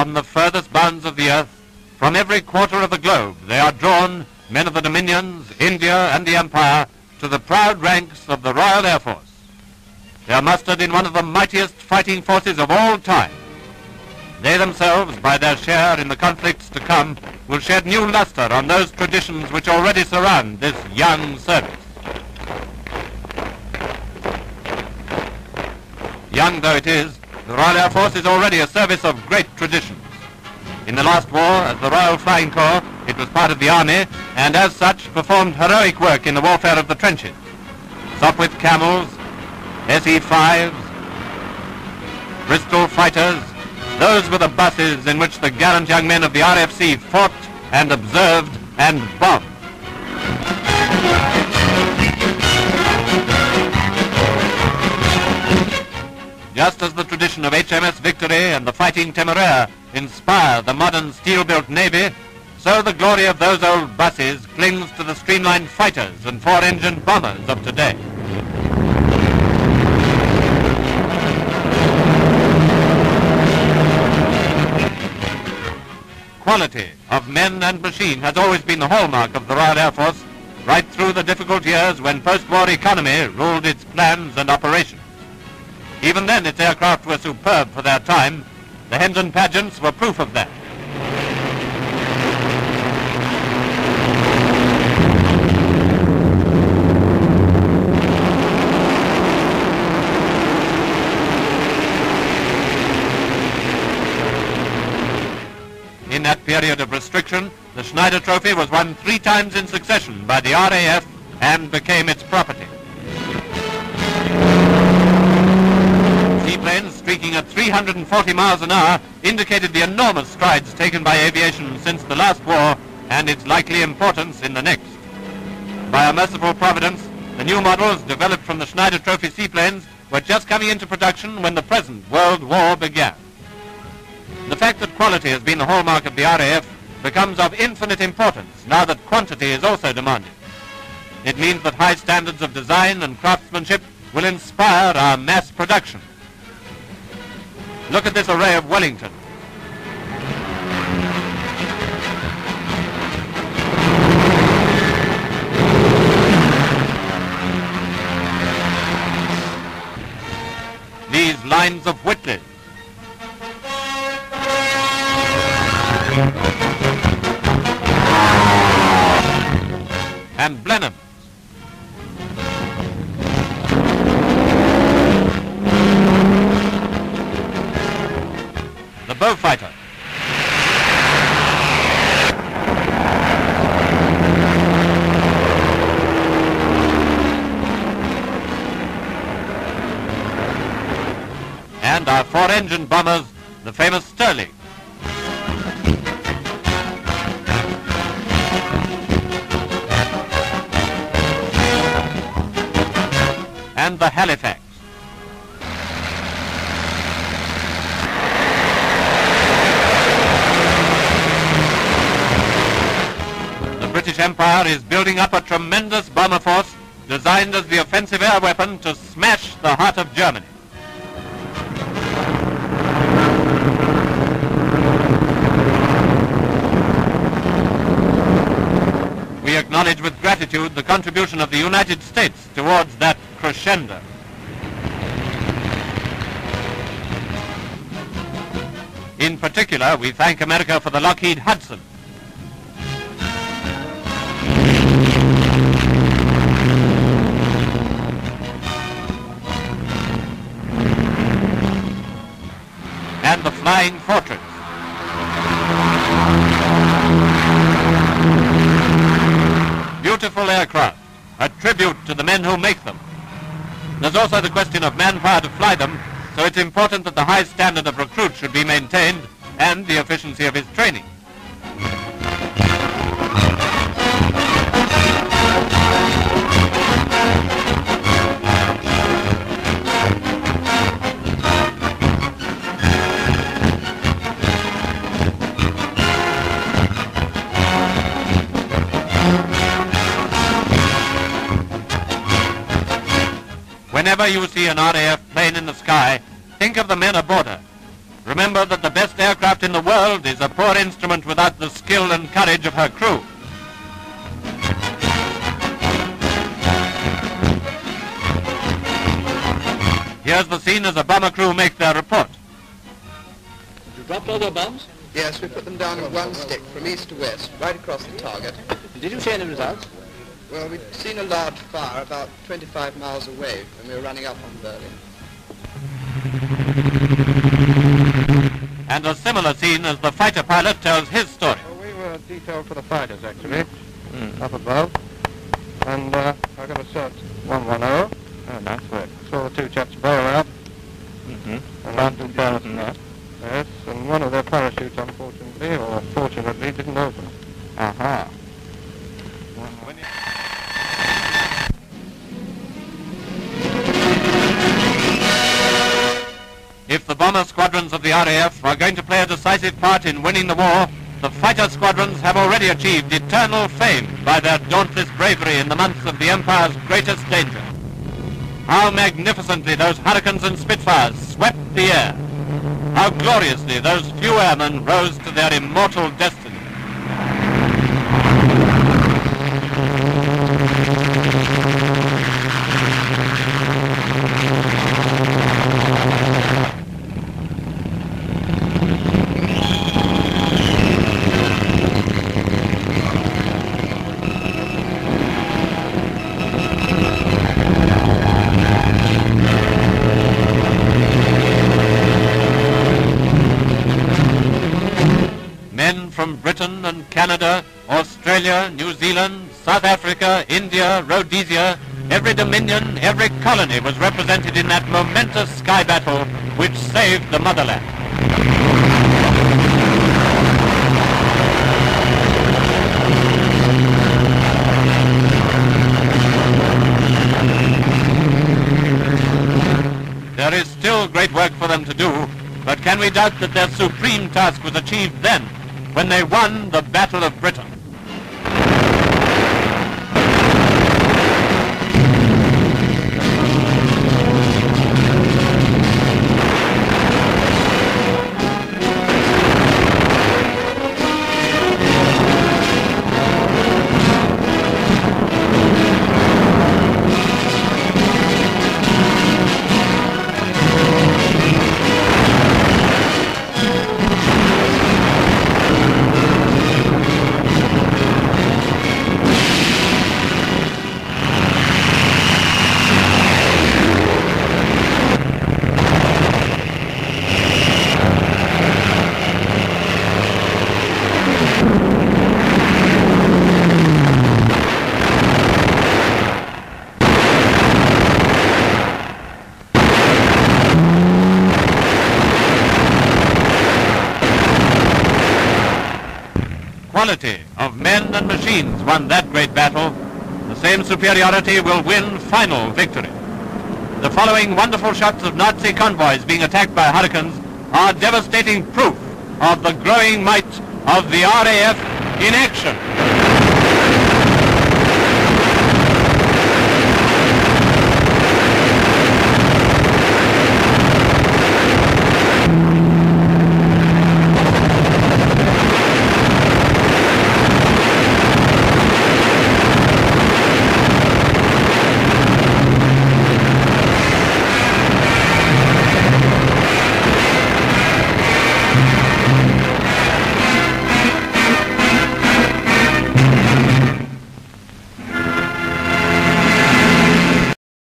from the furthest bounds of the earth, from every quarter of the globe, they are drawn, men of the Dominions, India and the Empire, to the proud ranks of the Royal Air Force. They are mustered in one of the mightiest fighting forces of all time. They themselves, by their share in the conflicts to come, will shed new luster on those traditions which already surround this young service. Young though it is, the Royal Air Force is already a service of great traditions. In the last war, as the Royal Flying Corps, it was part of the Army, and as such performed heroic work in the warfare of the trenches. Sopwith Camels, SE-5s, Bristol fighters, those were the buses in which the gallant young men of the RFC fought and observed and bombed. Just as the tradition of HMS Victory and the Fighting Temeraire inspire the modern steel-built Navy, so the glory of those old buses clings to the streamlined fighters and four-engined bombers of today. Quality of men and machine has always been the hallmark of the Royal Air Force, right through the difficult years when post-war economy ruled its plans and operations. Even then, its aircraft were superb for their time. The Hendon pageants were proof of that. In that period of restriction, the Schneider Trophy was won 3 times in succession by the R.A.F. and became its property. Seaplanes streaking at 340 miles an hour indicated the enormous strides taken by aviation since the last war and its likely importance in the next. By a merciful providence, the new models developed from the Schneider Trophy seaplanes were just coming into production when the present World War began. The fact that quality has been the hallmark of the R.A.F. becomes of infinite importance now that quantity is also demanded. It means that high standards of design and craftsmanship will inspire our mass production. Look at this array of Wellington. These lines of Whitleys. And Blenheims. The Beaufighter. And our four-engine bombers, the famous Stirling. And the Halifax. The British Empire is building up a tremendous bomber force designed as the offensive air weapon to smash the heart of Germany. We acknowledge with gratitude the contribution of the United States towards that crescendo. In particular, we thank America for the Lockheed Hudson. And the Flying Fortress. Beautiful aircraft, a tribute to the men who make them. There's also the question of manpower to fly them, so it's important that the high standard of recruit should be maintained and the efficiency of his training. Whenever you see an R.A.F. plane in the sky, think of the men aboard her. Remember that the best aircraft in in the world is a poor instrument without the skill and courage of her crew. Here's the scene as the bomber crew make their report. You dropped all their bombs? Yes, we put them down with one stick from east to west, right across the target. Did you see any results? Well, we'd seen a large fire about 25 miles away when we were running up on Berlin. And a similar scene as the fighter pilot tells his story. Well, we were detailed for the fighters, actually, up above. And I got a cert 110. Oh, that's right. Saw the two chaps bail out. And Can't do better than that. Yes, and one of their parachutes, unfortunately, or fortunately, didn't open. Aha. If the bomber squadrons of the RAF are going to play a decisive part in winning the war, the fighter squadrons have already achieved eternal fame by their dauntless bravery in the months of the Empire's greatest danger. How magnificently those Hurricanes and Spitfires swept the air. How gloriously those few airmen rose to their immortal destiny. From Britain and Canada, Australia, New Zealand, South Africa, India, Rhodesia, every dominion, every colony was represented in that momentous sky battle which saved the motherland. There is still great work for them to do, but can we doubt that their supreme task was achieved then, when they won the Battle of Britain? Quality of men and machines won that great battle. The same superiority will win final victory. The following wonderful shots of Nazi convoys being attacked by Hurricanes are devastating proof of the growing might of the RAF in action.